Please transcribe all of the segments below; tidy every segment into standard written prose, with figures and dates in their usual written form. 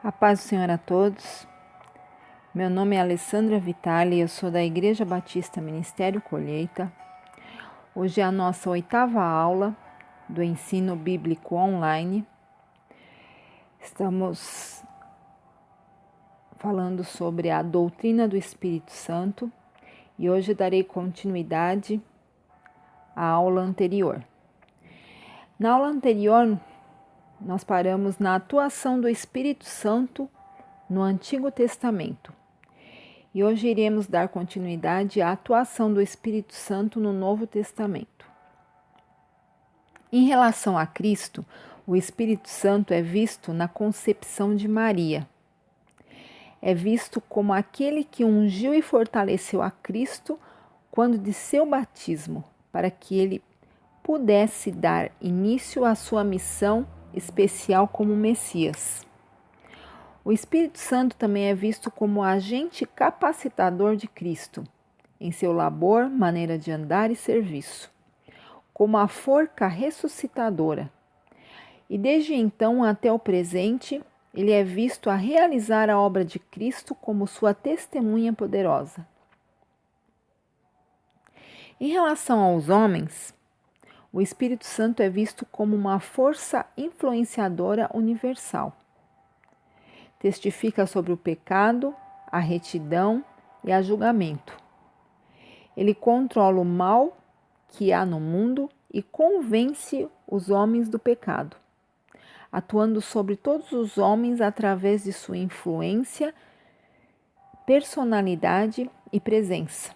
A paz do Senhor a todos. Meu nome é Alessandra Vitali, eu sou da Igreja Batista Ministério Colheita. Hoje é a nossa 8ª aula do ensino bíblico online. Estamos falando sobre a doutrina do Espírito Santo e hoje darei continuidade à aula anterior. Na aula anterior, nós paramos na atuação do Espírito Santo no Antigo Testamento. E hoje iremos dar continuidade à atuação do Espírito Santo no Novo Testamento. Em relação a Cristo, o Espírito Santo é visto na concepção de Maria. É visto como aquele que ungiu e fortaleceu a Cristo quando de seu batismo, para que ele pudesse dar início à sua missão especial como Messias. O Espírito Santo também é visto como agente capacitador de Cristo, em seu labor, maneira de andar e serviço, como a forca ressuscitadora. E desde então até o presente, ele é visto a realizar a obra de Cristo como sua testemunha poderosa. Em relação aos homens, o Espírito Santo é visto como uma força influenciadora universal. Testifica sobre o pecado, a retidão e a julgamento. Ele controla o mal que há no mundo e convence os homens do pecado, atuando sobre todos os homens através de sua influência, personalidade e presença.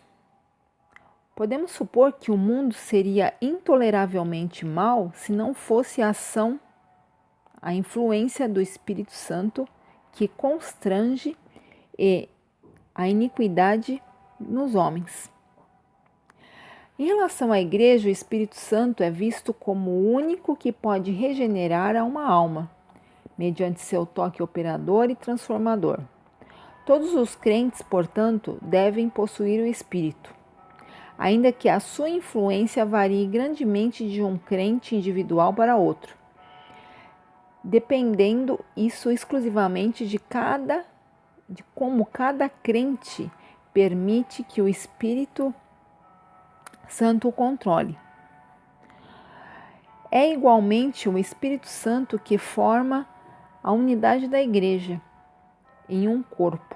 Podemos supor que o mundo seria intoleravelmente mau se não fosse a influência do Espírito Santo que constrange a iniquidade nos homens. Em relação à Igreja, o Espírito Santo é visto como o único que pode regenerar a uma alma, mediante seu toque operador e transformador. Todos os crentes, portanto, devem possuir o Espírito, ainda que a sua influência varie grandemente de um crente individual para outro, dependendo isso exclusivamente de como cada crente permite que o Espírito Santo o controle. É igualmente o Espírito Santo que forma a unidade da Igreja em um corpo,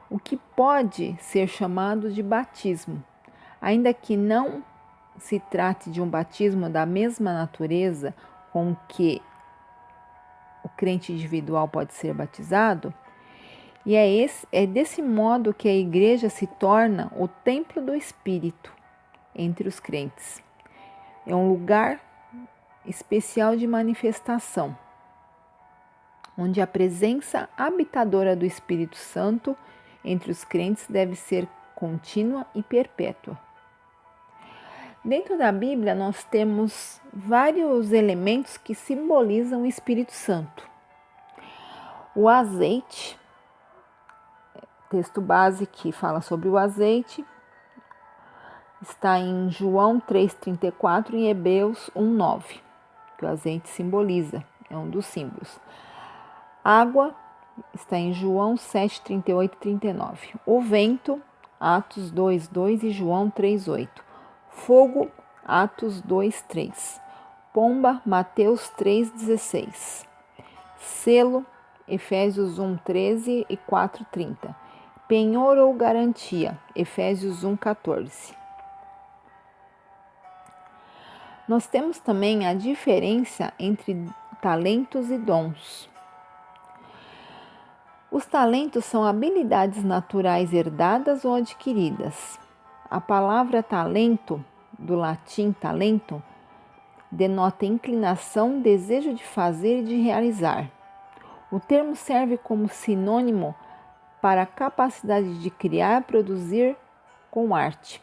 o que pode ser chamado de batismo, ainda que não se trate de um batismo da mesma natureza com que o crente individual pode ser batizado, e é desse modo que a Igreja se torna o templo do Espírito entre os crentes. É um lugar especial de manifestação, onde a presença habitadora do Espírito Santo entre os crentes deve ser contínua e perpétua. Dentro da Bíblia, nós temos vários elementos que simbolizam o Espírito Santo. O azeite, texto base que fala sobre o azeite, está em João 3,34 e em Hebreus 1,9, que o azeite simboliza, é um dos símbolos. Água está em João 7,38 e 39. O vento, Atos 2,2 e João 3,8. Fogo, Atos 2,3. Pomba, Mateus 3,16. Selo, Efésios 1,13 e 4,30. Penhor ou garantia, Efésios 1,14. Nós temos também a diferença entre talentos e dons. Os talentos são habilidades naturais herdadas ou adquiridas. A palavra talento, do latim talento, denota inclinação, desejo de fazer e de realizar. O termo serve como sinônimo para a capacidade de criar e produzir com arte,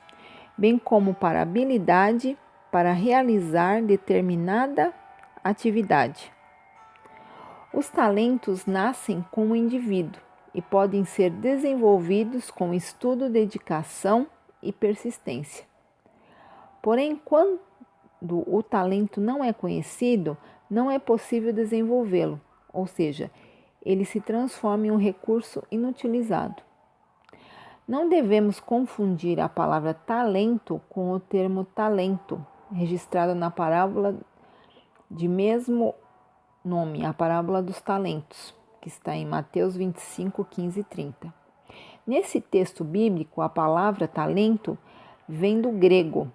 bem como para a habilidade para realizar determinada atividade. Os talentos nascem com o indivíduo e podem ser desenvolvidos com estudo, dedicação e persistência. Porém, quando o talento não é conhecido, não é possível desenvolvê-lo ou seja, ele se transforma em um recurso inutilizado. Não devemos confundir a palavra talento com o termo talento, registrado na parábola de mesmo nome, a parábola dos talentos, que está em Mateus 25, 15 e 30. Nesse texto bíblico, a palavra talento vem do grego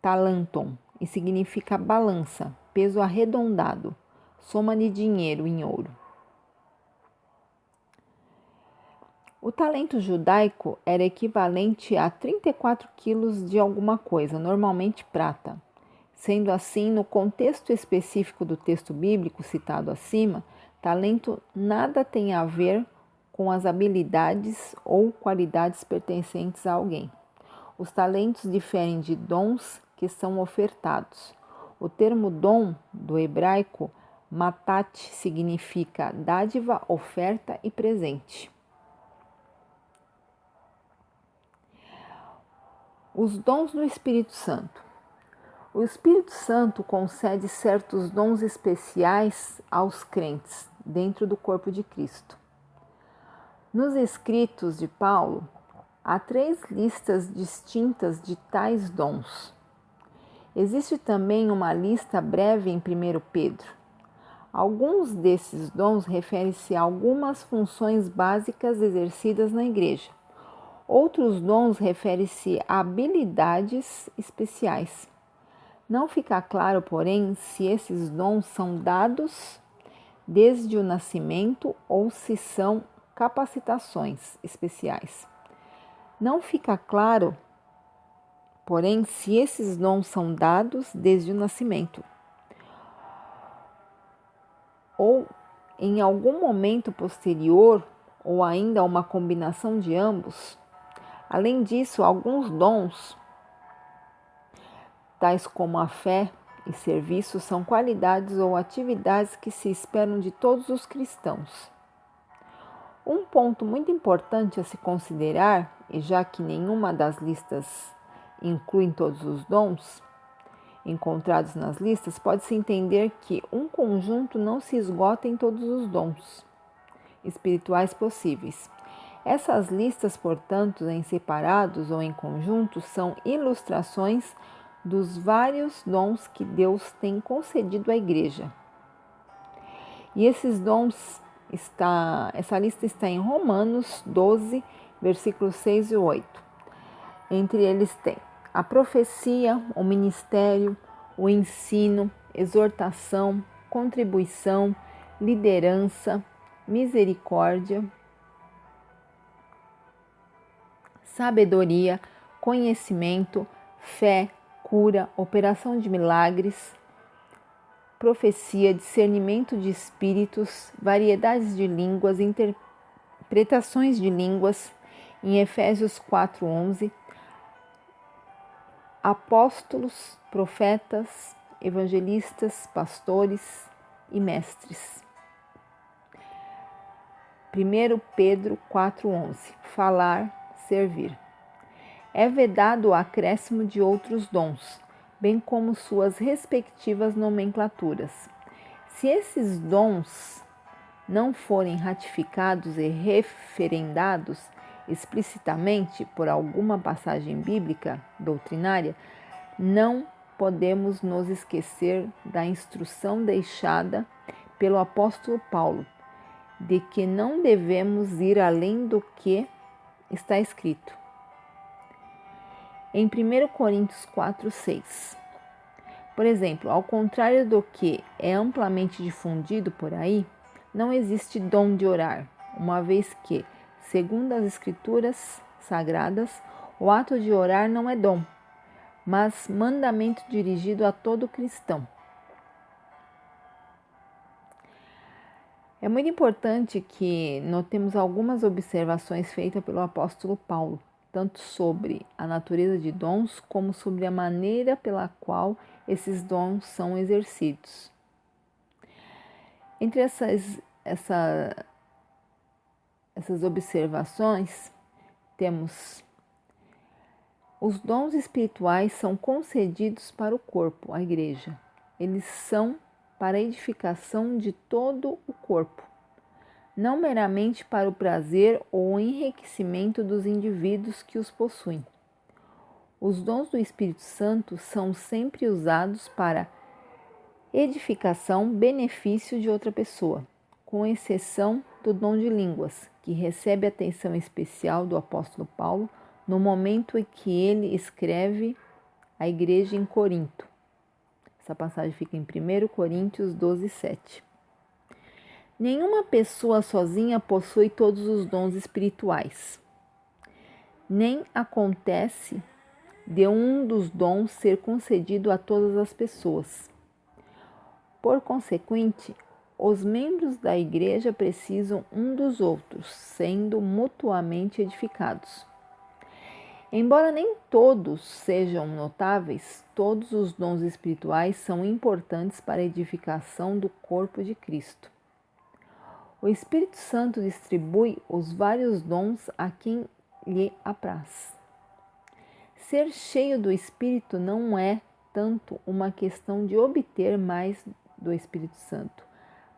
talanton e significa balança, peso arredondado, soma de dinheiro em ouro. O talento judaico era equivalente a 34 quilos de alguma coisa, normalmente prata. Sendo assim, no contexto específico do texto bíblico citado acima, talento nada tem a ver com as habilidades ou qualidades pertencentes a alguém. Os talentos diferem de dons que são ofertados. O termo dom, do hebraico matat, significa dádiva, oferta e presente. Os dons do Espírito Santo. O Espírito Santo concede certos dons especiais aos crentes dentro do corpo de Cristo. Nos escritos de Paulo, há 3 listas distintas de tais dons. Existe também uma lista breve em 1 Pedro. Alguns desses dons referem-se a algumas funções básicas exercidas na igreja. Outros dons referem-se a habilidades especiais. Não fica claro, porém, se esses dons são dados desde o nascimento ou se são capacitações especiais. Não fica claro, porém, se esses dons são dados desde o nascimento ou em algum momento posterior ou ainda uma combinação de ambos. Além disso, alguns dons, tais como a fé e serviço, são qualidades ou atividades que se esperam de todos os cristãos. Um ponto muito importante a se considerar, e já que nenhuma das listas inclui todos os dons encontrados nas listas, pode-se entender que um conjunto não se esgota em todos os dons espirituais possíveis. Essas listas, portanto, em separados ou em conjuntos, são ilustrações dos vários dons que Deus tem concedido à igreja. E esses dons, essa lista está em Romanos 12, versículos 6 e 8. Entre eles tem a profecia, o ministério, o ensino, exortação, contribuição, liderança, misericórdia, sabedoria, conhecimento, fé, cura, operação de milagres, profecia, discernimento de espíritos, variedades de línguas, interpretações de línguas, em Efésios 4:11, apóstolos, profetas, evangelistas, pastores e mestres. 1 Pedro 4:11, falar, servir. É vedado o acréscimo de outros dons, bem como suas respectivas nomenclaturas. Se esses dons não forem ratificados e referendados explicitamente por alguma passagem bíblica doutrinária, não podemos nos esquecer da instrução deixada pelo apóstolo Paulo, de que não devemos ir além do que está escrito. Em 1 Coríntios 4:6. Por exemplo, ao contrário do que é amplamente difundido por aí, não existe dom de orar, uma vez que, segundo as Escrituras Sagradas, o ato de orar não é dom, mas mandamento dirigido a todo cristão. É muito importante que notemos algumas observações feitas pelo apóstolo Paulo, tanto sobre a natureza de dons, como sobre a maneira pela qual esses dons são exercidos. Entre essas observações, temos: os dons espirituais são concedidos para o corpo, a igreja. Eles são para a edificação de todo o corpo, não meramente para o prazer ou o enriquecimento dos indivíduos que os possuem. Os dons do Espírito Santo são sempre usados para edificação, benefício de outra pessoa, com exceção do dom de línguas, que recebe atenção especial do apóstolo Paulo no momento em que ele escreve à igreja em Corinto. Essa passagem fica em 1 Coríntios 12, 7. Nenhuma pessoa sozinha possui todos os dons espirituais. Nem acontece de um dos dons ser concedido a todas as pessoas. Por consequente, os membros da igreja precisam um dos outros, sendo mutuamente edificados. Embora nem todos sejam notáveis, todos os dons espirituais são importantes para a edificação do corpo de Cristo. O Espírito Santo distribui os vários dons a quem lhe apraz. Ser cheio do Espírito não é tanto uma questão de obter mais do Espírito Santo,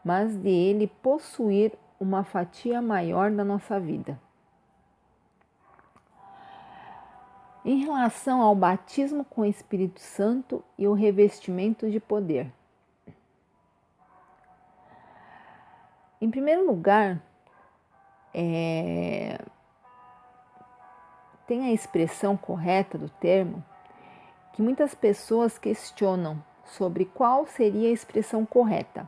mas de ele possuir uma fatia maior da nossa vida. Em relação ao batismo com o Espírito Santo e o revestimento de poder. Em primeiro lugar, tem a expressão correta do termo que muitas pessoas questionam sobre qual seria a expressão correta: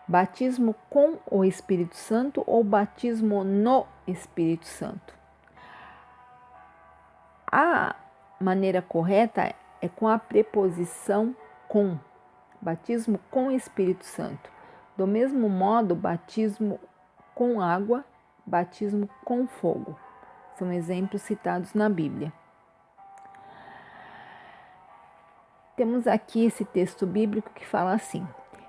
batismo com o Espírito Santo ou batismo no Espírito Santo. A maneira correta é com a preposição com, batismo com o Espírito Santo. Do mesmo modo, batismo com água, batismo com fogo. São exemplos citados na Bíblia. Temos aqui esse texto bíblico que fala assim: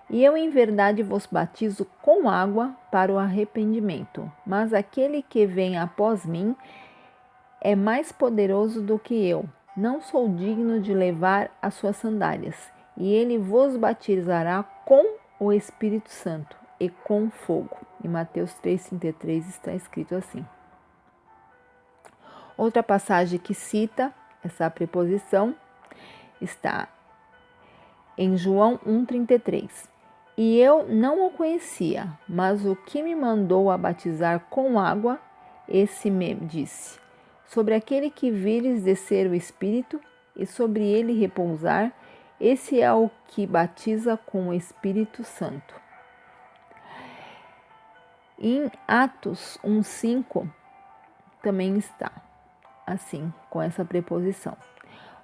E eu em verdade vos batizo com água para o arrependimento, mas aquele que vem após mim é mais poderoso do que eu. Não sou digno de levar as suas sandálias, e ele vos batizará com o Espírito Santo e com fogo. Em Mateus 3,33 está escrito assim. Outra passagem que cita essa preposição está em João 1,33. E eu não o conhecia, mas o que me mandou a batizar com água, esse me disse: sobre aquele que vires descer o Espírito e sobre ele repousar, esse é o que batiza com o Espírito Santo. Em Atos 1,5 também está assim, com essa preposição.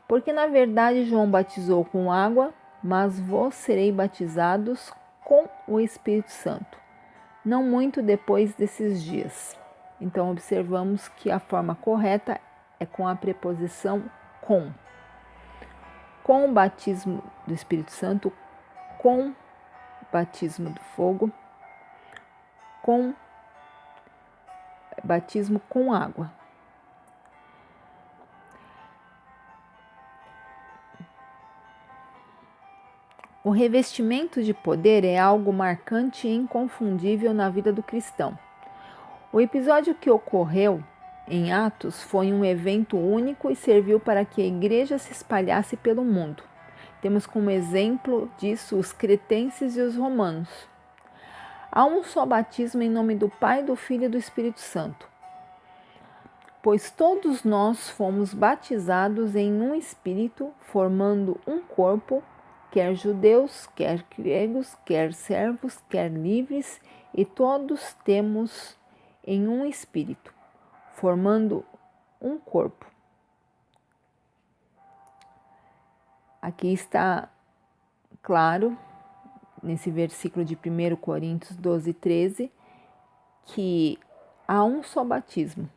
Porque na verdade João batizou com água, mas vós serei batizados com o Espírito Santo, não muito depois desses dias. Então observamos que a forma correta é com a preposição com. Com o batismo do Espírito Santo, com o batismo do fogo, com batismo com água. O revestimento de poder é algo marcante e inconfundível na vida do cristão. O episódio que ocorreu em Atos foi um evento único e serviu para que a igreja se espalhasse pelo mundo. Temos como exemplo disso os cretenses e os romanos. Há um só batismo em nome do Pai, do Filho e do Espírito Santo, pois todos nós fomos batizados em um Espírito, formando um corpo, quer judeus, quer gregos, quer servos, quer livres, e todos temos em um Espírito, formando um corpo. Aqui está claro, nesse versículo de 1 Coríntios 12, 13, que há um só batismo.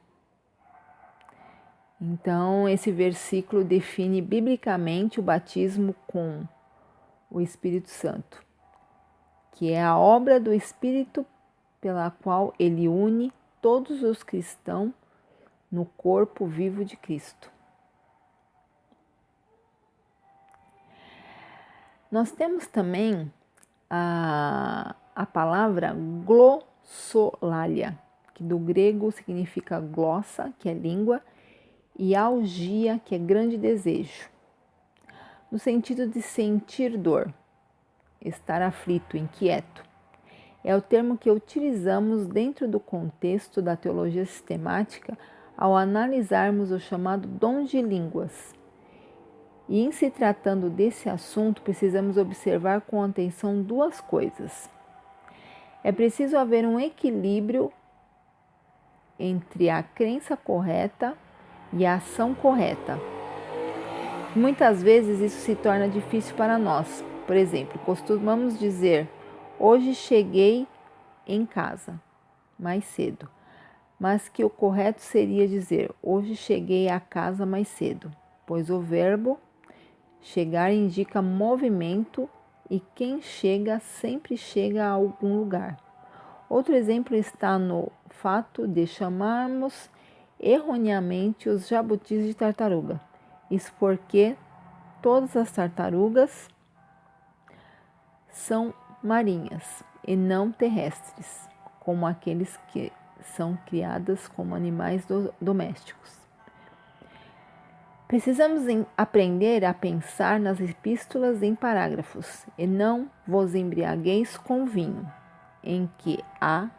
Então, esse versículo define biblicamente o batismo com o Espírito Santo, que é a obra do Espírito pela qual ele une todos os cristãos no corpo vivo de Cristo. Nós temos também a palavra glossolalia, que do grego significa glossa, que é língua, e algia, que é grande desejo, no sentido de sentir dor, estar aflito, inquieto. É o termo que utilizamos dentro do contexto da teologia sistemática ao analisarmos o chamado dom de línguas. E em se tratando desse assunto, precisamos observar com atenção duas coisas. É preciso haver um equilíbrio entre a crença correta e a ação correta. Muitas vezes isso se torna difícil para nós. Por exemplo, costumamos dizer: hoje cheguei em casa mais cedo, mas que o correto seria dizer: hoje cheguei a casa mais cedo, pois o verbo chegar indica movimento e quem chega sempre chega a algum lugar. Outro exemplo está no fato de chamarmos erroneamente os jabutis de tartaruga. Isso porque todas as tartarugas são marinhas e não terrestres, como aqueles que são criadas como animais domésticos. Precisamos aprender a pensar nas epístolas em parágrafos e não vos embriagueis com vinho, em que há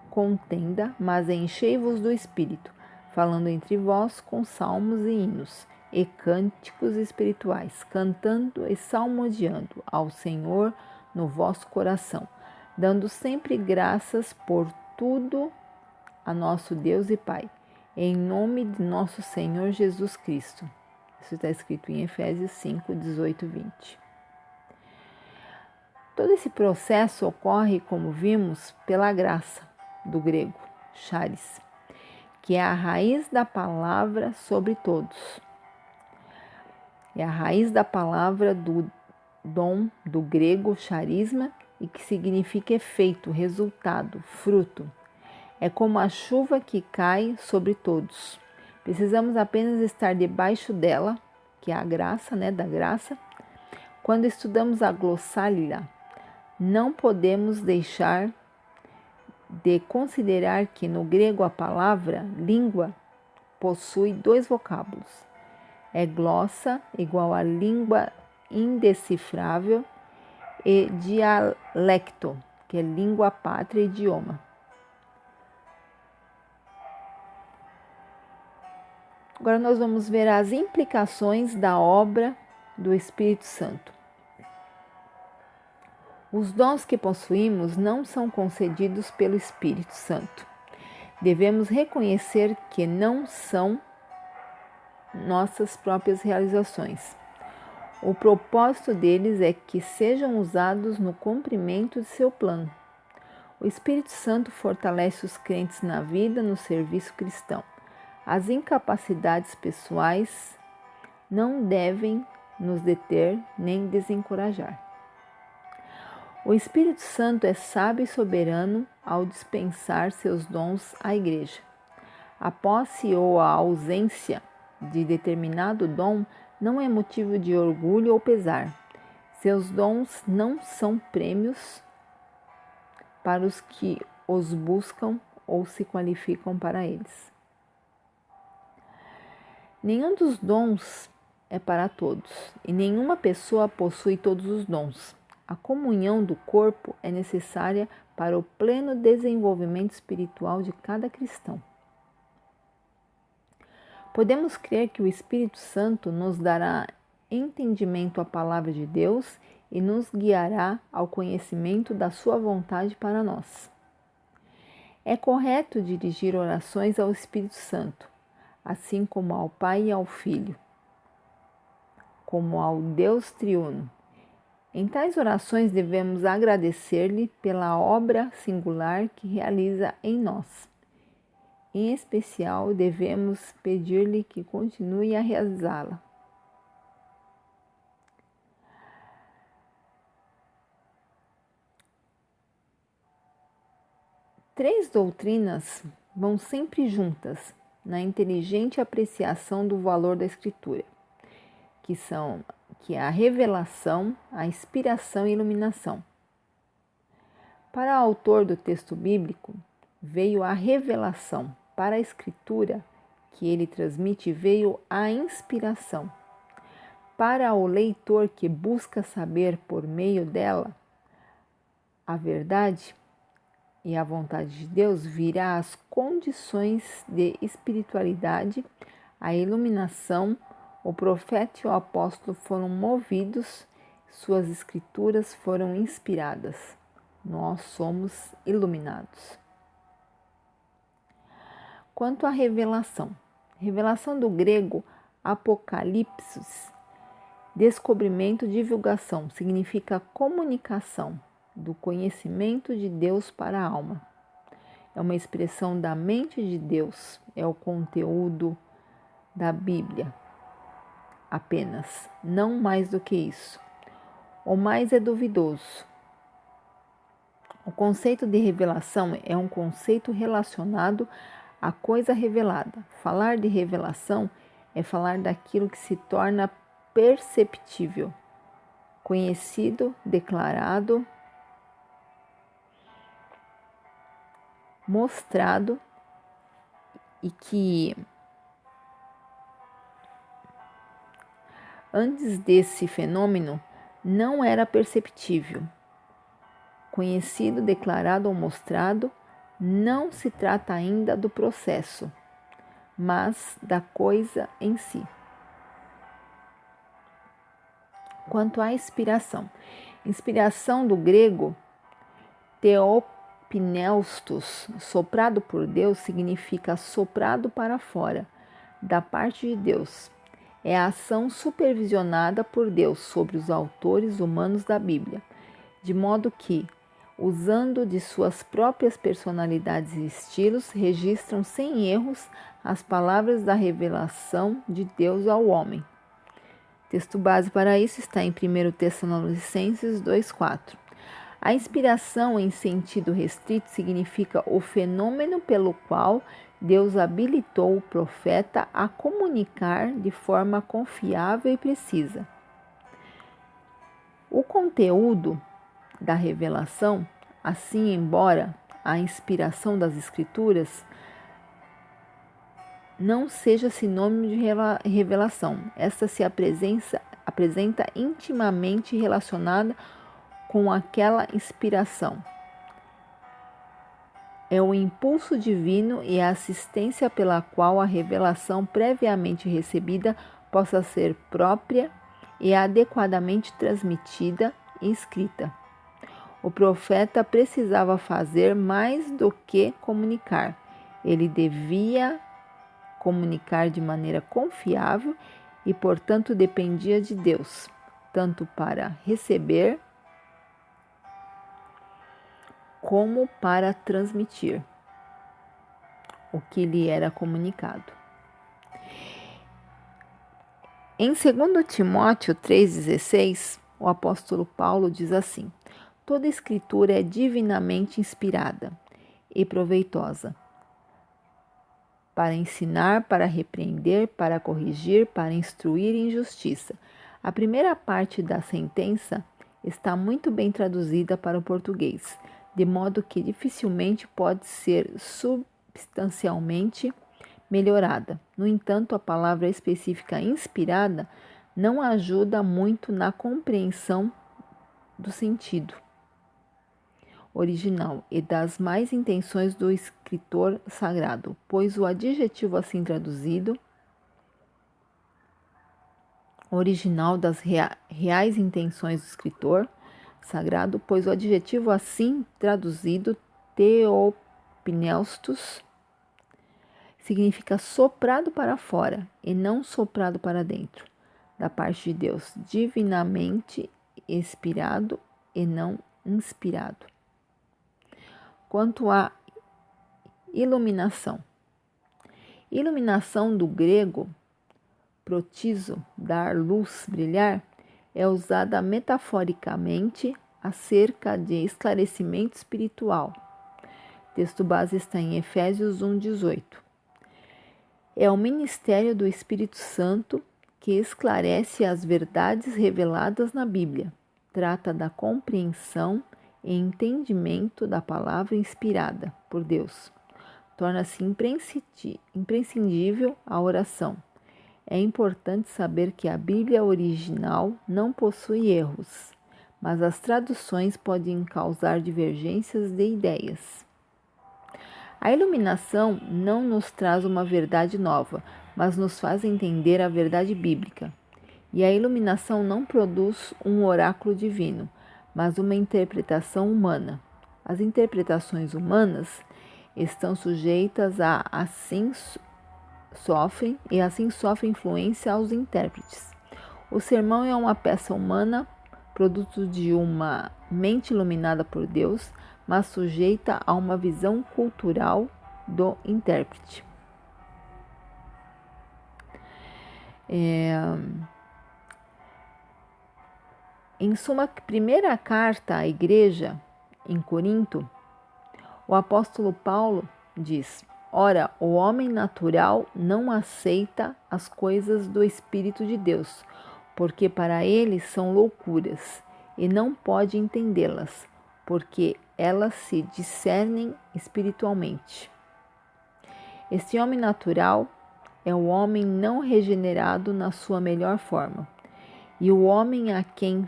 contenda, mas enchei-vos do Espírito, falando entre vós com salmos e hinos e cânticos espirituais, cantando e salmodiando ao Senhor no vosso coração, dando sempre graças por tudo a nosso Deus e Pai, em nome de nosso Senhor Jesus Cristo. Isso está escrito em Efésios 5, 18 e 20. Todo esse processo ocorre, como vimos, pela graça, do grego, charis, que é a raiz da palavra sobre todos. É a raiz da palavra do dom do grego charisma e que significa efeito, resultado, fruto. É como a chuva que cai sobre todos. Precisamos apenas estar debaixo dela, que é a graça, da graça. Quando estudamos a glossália, não podemos deixar de considerar que no grego a palavra língua possui dois vocábulos. É glossa, igual a língua indecifrável, e dialecto, que é língua pátria, idioma. Agora nós vamos ver as implicações da obra do Espírito Santo. Os dons que possuímos não são concedidos pelo Espírito Santo. Devemos reconhecer que não são nossas próprias realizações. O propósito deles é que sejam usados no cumprimento de seu plano. O Espírito Santo fortalece os crentes na vida, no serviço cristão. As incapacidades pessoais não devem nos deter nem desencorajar. O Espírito Santo é sábio e soberano ao dispensar seus dons à igreja. A posse ou a ausência de determinado dom não é motivo de orgulho ou pesar. Seus dons não são prêmios para os que os buscam ou se qualificam para eles. Nenhum dos dons é para todos e nenhuma pessoa possui todos os dons. A comunhão do corpo é necessária para o pleno desenvolvimento espiritual de cada cristão. Podemos crer que o Espírito Santo nos dará entendimento à palavra de Deus e nos guiará ao conhecimento da sua vontade para nós. É correto dirigir orações ao Espírito Santo, assim como ao Pai e ao Filho, como ao Deus triuno. Em tais orações devemos agradecer-lhe pela obra singular que realiza em nós. Em especial, devemos pedir-lhe que continue a realizá-la. Três doutrinas vão sempre juntas na inteligente apreciação do valor da Escritura, que é a revelação, a inspiração e a iluminação. Para o autor do texto bíblico, veio a revelação. Para a escritura que ele transmite, veio a inspiração. Para o leitor que busca saber por meio dela a verdade e a vontade de Deus, virá as condições de espiritualidade, a iluminação. O profeta e o apóstolo foram movidos, suas escrituras foram inspiradas. Nós somos iluminados. Quanto à revelação, revelação do grego apocalipsis, descobrimento, divulgação, significa comunicação do conhecimento de Deus para a alma. É uma expressão da mente de Deus, é o conteúdo da Bíblia. Apenas, não mais do que isso. O mais é duvidoso. O conceito de revelação é um conceito relacionado à coisa revelada. Falar de revelação é falar daquilo que se torna perceptível, conhecido, declarado, mostrado e que antes desse fenômeno não era perceptível. Conhecido, declarado ou mostrado, não se trata ainda do processo, mas da coisa em si. Quanto à inspiração, inspiração do grego theopneustos, soprado por Deus, significa soprado para fora, da parte de Deus. É a ação supervisionada por Deus sobre os autores humanos da Bíblia, de modo que, usando de suas próprias personalidades e estilos, registram sem erros as palavras da revelação de Deus ao homem. Texto base para isso está em 1 Tessalonicenses 2,4. A inspiração em sentido restrito significa o fenômeno pelo qual Deus habilitou o profeta a comunicar de forma confiável e precisa. O conteúdo da revelação, assim, embora a inspiração das Escrituras não seja sinônimo de revelação, esta se apresenta intimamente relacionada com aquela inspiração. É o impulso divino e a assistência pela qual a revelação previamente recebida possa ser própria e adequadamente transmitida e escrita. O profeta precisava fazer mais do que comunicar. Ele devia comunicar de maneira confiável e, portanto, dependia de Deus, tanto para receber como para transmitir o que lhe era comunicado. Em 2 Timóteo 3,16, o apóstolo Paulo diz assim: toda escritura é divinamente inspirada e proveitosa para ensinar, para repreender, para corrigir, para instruir em justiça. A primeira parte da sentença está muito bem traduzida para o português, de modo que dificilmente pode ser substancialmente melhorada. No entanto, a palavra específica inspirada não ajuda muito na compreensão do sentido original e das mais intenções do escritor sagrado, pois o adjetivo assim traduzido, original das reais intenções do escritor sagrado, pois o adjetivo assim traduzido, theopneustos, significa soprado para fora e não soprado para dentro, da parte de Deus, divinamente inspirado e não inspirado. Quanto à iluminação. Iluminação do grego, protizo, dar luz, brilhar, é usada metaforicamente acerca de esclarecimento espiritual. Texto base está em Efésios 1,18. É o ministério do Espírito Santo que esclarece as verdades reveladas na Bíblia. Trata da compreensão e entendimento da palavra inspirada por Deus. Torna-se imprescindível a oração. É importante saber que a Bíblia original não possui erros, mas as traduções podem causar divergências de ideias. A iluminação não nos traz uma verdade nova, mas nos faz entender a verdade bíblica. E a iluminação não produz um oráculo divino, mas uma interpretação humana. As interpretações humanas estão sujeitas a assim sofrem influência aos intérpretes. O sermão é uma peça humana, produto de uma mente iluminada por Deus, mas sujeita a uma visão cultural do intérprete. Em sua primeira carta à igreja, em Corinto, o apóstolo Paulo diz: Ora, o homem natural não aceita as coisas do Espírito de Deus, porque para ele são loucuras, e não pode entendê-las, porque elas se discernem espiritualmente. Este homem natural é o homem não regenerado na sua melhor forma, e o homem a quem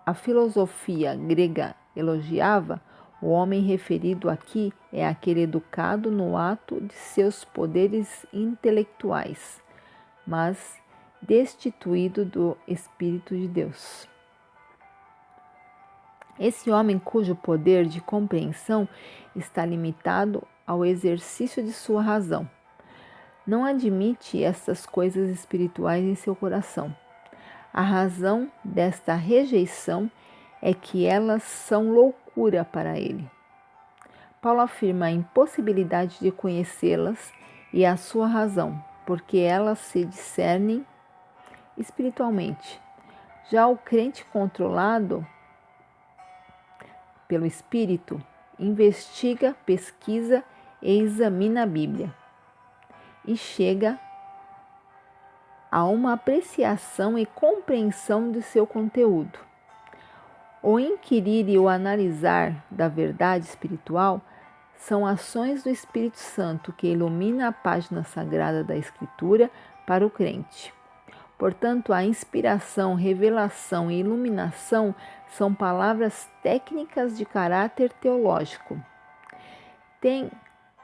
a filosofia grega elogiava, o homem referido aqui é aquele educado no ato de seus poderes intelectuais, mas destituído do Espírito de Deus. Esse homem cujo poder de compreensão está limitado ao exercício de sua razão, não admite estas coisas espirituais em seu coração. A razão desta rejeição é que elas são loucura para ele. Paulo afirma a impossibilidade de conhecê-las e a sua razão, porque elas se discernem espiritualmente. Já o crente controlado pelo Espírito investiga, pesquisa e examina a Bíblia e chega a uma apreciação e compreensão de seu conteúdo. O inquirir e o analisar da verdade espiritual são ações do Espírito Santo que ilumina a página sagrada da Escritura para o crente. Portanto, a inspiração, revelação e iluminação são palavras técnicas de caráter teológico. Têm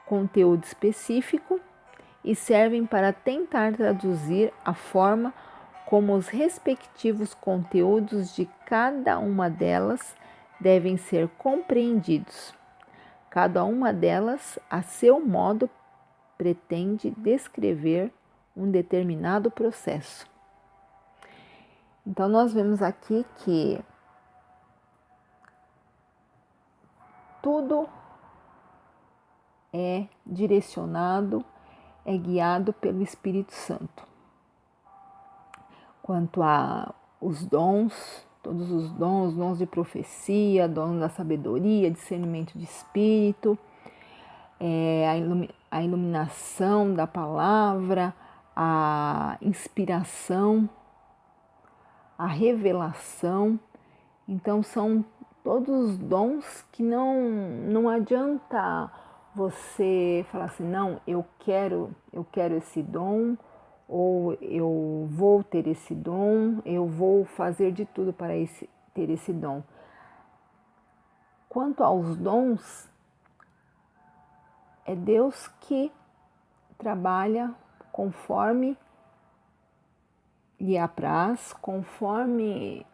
conteúdo específico e servem para tentar traduzir a forma como os respectivos conteúdos de cada uma delas devem ser compreendidos. Cada uma delas, a seu modo, pretende descrever um determinado processo. Então, nós vemos aqui que tudo é direcionado, é guiado pelo Espírito Santo. Quanto a os dons, todos os dons de profecia, dons da sabedoria, discernimento de espírito, a iluminação da palavra, a inspiração, a revelação. Então, são todos os dons que não adianta você falar assim, não, eu quero esse dom, ou eu vou ter esse dom, eu vou fazer de tudo para ter esse dom. Quanto aos dons, é Deus que trabalha conforme lhe apraz, conforme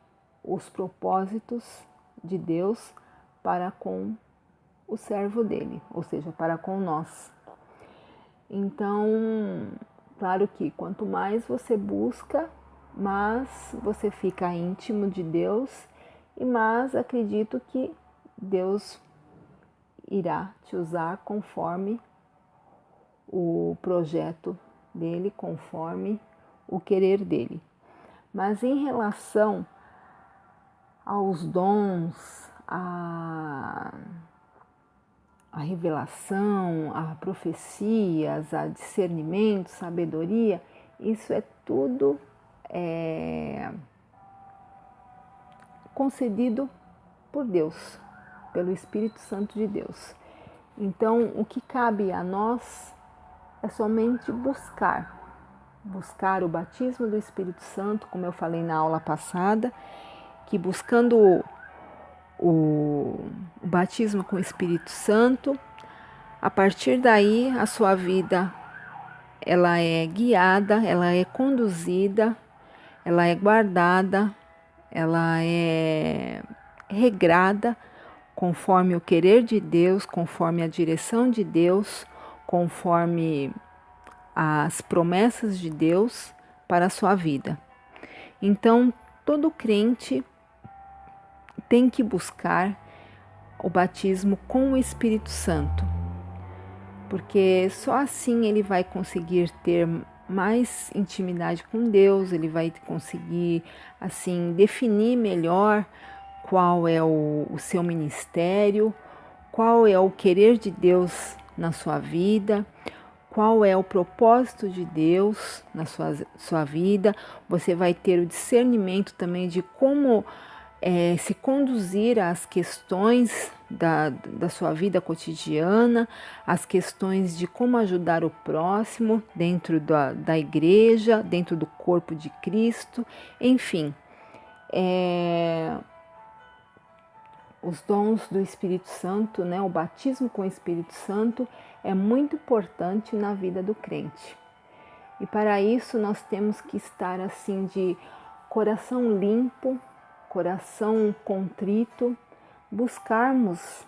os propósitos de Deus para com o servo dele, ou seja, para com nós. Então, claro que quanto mais você busca, mais você fica íntimo de Deus e mais acredito que Deus irá te usar conforme o projeto dele, conforme o querer dele. Mas em relação aos dons, a revelação, a profecias, a discernimento, sabedoria, isso é tudo concedido por Deus. pelo Espírito Santo de Deus. Então, o que cabe a nós é somente buscar o batismo do Espírito Santo, como eu falei na aula passada, que buscando o batismo com o Espírito Santo, a partir daí a sua vida ela é guiada, ela é conduzida, ela é guardada, ela é regrada conforme o querer de Deus, conforme a direção de Deus, conforme as promessas de Deus para a sua vida. Então, todo crente tem que buscar o batismo com o Espírito Santo, porque só assim ele vai conseguir ter mais intimidade com Deus, ele vai conseguir assim definir melhor qual é o seu ministério, qual é o querer de Deus na sua vida, qual é o propósito de Deus na sua vida. Você vai ter o discernimento também de como se conduzir às questões da sua vida cotidiana, as questões de como ajudar o próximo dentro da igreja, dentro do corpo de Cristo, enfim. Os dons do Espírito Santo, né, o batismo com o Espírito Santo é muito importante na vida do crente. E para isso nós temos que estar assim de coração limpo, coração contrito, buscarmos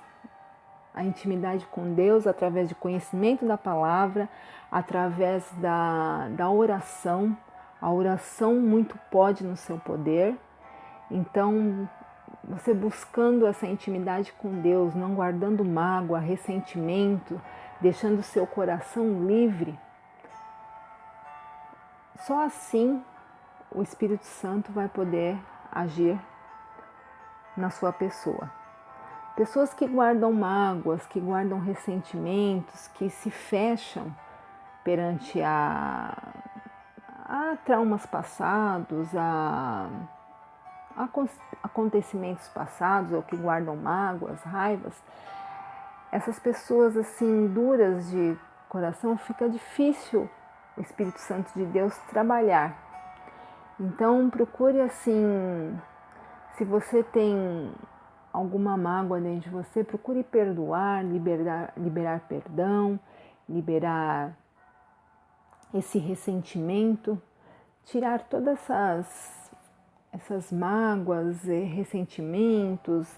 a intimidade com Deus através de conhecimento da palavra, através da oração. A oração muito pode no seu poder. Então, você buscando essa intimidade com Deus, não guardando mágoa, ressentimento, deixando seu coração livre, só assim o Espírito Santo vai poder agir na sua pessoa. Pessoas que guardam mágoas, que guardam ressentimentos, que se fecham perante a traumas passados, a acontecimentos passados, ou que guardam mágoas, raivas, essas pessoas assim duras de coração, fica difícil o Espírito Santo de Deus trabalhar. Então procure assim, se você tem alguma mágoa dentro de você, procure perdoar, liberar perdão, liberar esse ressentimento, tirar todas essas mágoas, ressentimentos,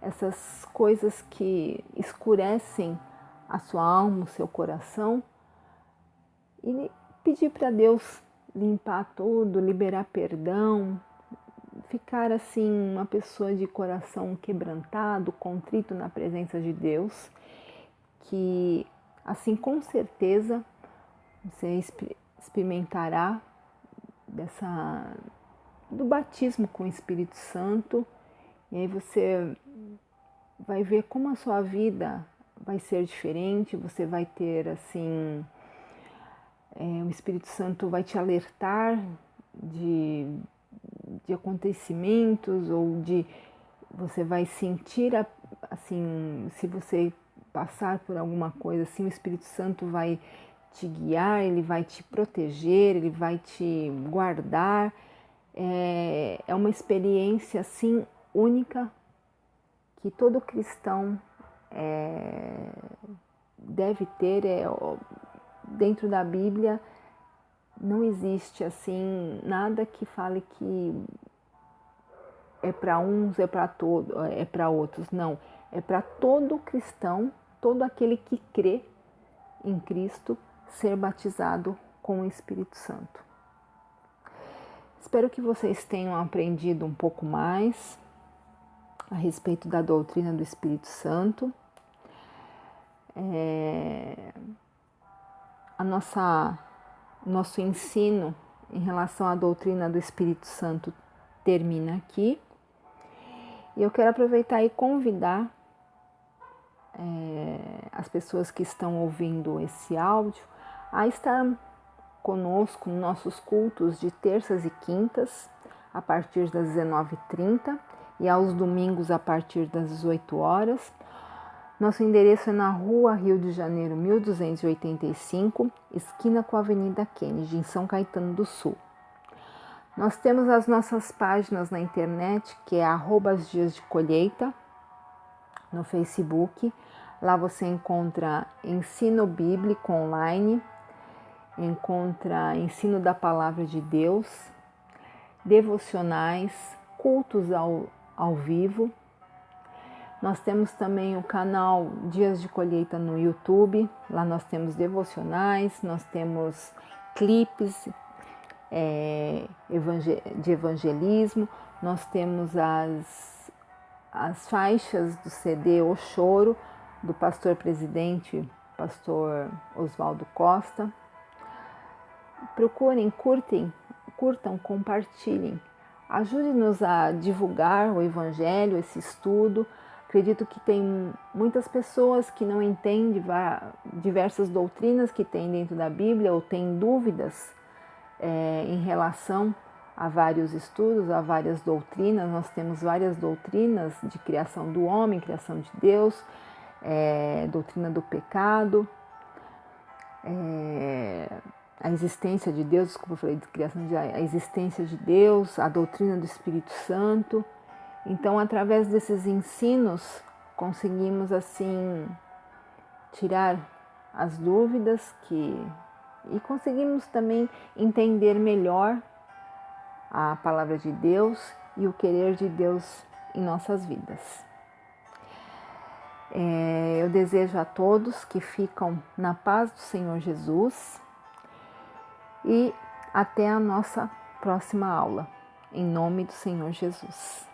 essas coisas que escurecem a sua alma, o seu coração, e pedir para Deus limpar tudo, liberar perdão, ficar assim uma pessoa de coração quebrantado, contrito na presença de Deus, que assim com certeza você experimentará do batismo com o Espírito Santo, e aí você vai ver como a sua vida vai ser diferente, você vai ter assim, o Espírito Santo vai te alertar de acontecimentos, ou você vai sentir assim, se você passar por alguma coisa assim, o Espírito Santo vai te guiar, ele vai te proteger, ele vai te guardar. É uma experiência assim única que todo cristão deve ter. Dentro da Bíblia não existe assim nada que fale que é para uns, é para todos, é para outros. Não, é para todo cristão, todo aquele que crê em Cristo, ser batizado com o Espírito Santo. Espero que vocês tenham aprendido um pouco mais a respeito da doutrina do Espírito Santo. Nosso ensino em relação à doutrina do Espírito Santo termina aqui. E eu quero aproveitar e convidar as pessoas que estão ouvindo esse áudio a estar conosco nos nossos cultos de terças e quintas, a partir das 19h30, e aos domingos a partir das 18 horas. Nosso endereço é na Rua Rio de Janeiro, 1285, esquina com a Avenida Kennedy, em São Caetano do Sul. Nós temos as nossas páginas na internet, que é @dias de colheita, no Facebook. Lá você encontra ensino bíblico online, encontra ensino da palavra de Deus, devocionais, cultos ao vivo. Nós temos também o canal Dias de Colheita no YouTube. Lá nós temos devocionais, nós temos clipes de evangelismo, nós temos as faixas do CD O Choro, do pastor presidente, pastor Oswaldo Costa. Procurem, curtam, compartilhem. Ajude-nos a divulgar o Evangelho, esse estudo. Acredito que tem muitas pessoas que não entendem diversas doutrinas que tem dentro da Bíblia ou têm dúvidas em relação a vários estudos, a várias doutrinas. Nós temos várias doutrinas de criação do homem, criação de Deus, doutrina do pecado, a existência de Deus, desculpa, eu falei de criação a existência de Deus, a doutrina do Espírito Santo. Então, através desses ensinos, conseguimos assim tirar as dúvidas e conseguimos também entender melhor a palavra de Deus e o querer de Deus em nossas vidas. Eu desejo a todos que ficam na paz do Senhor Jesus e até a nossa próxima aula. Em nome do Senhor Jesus.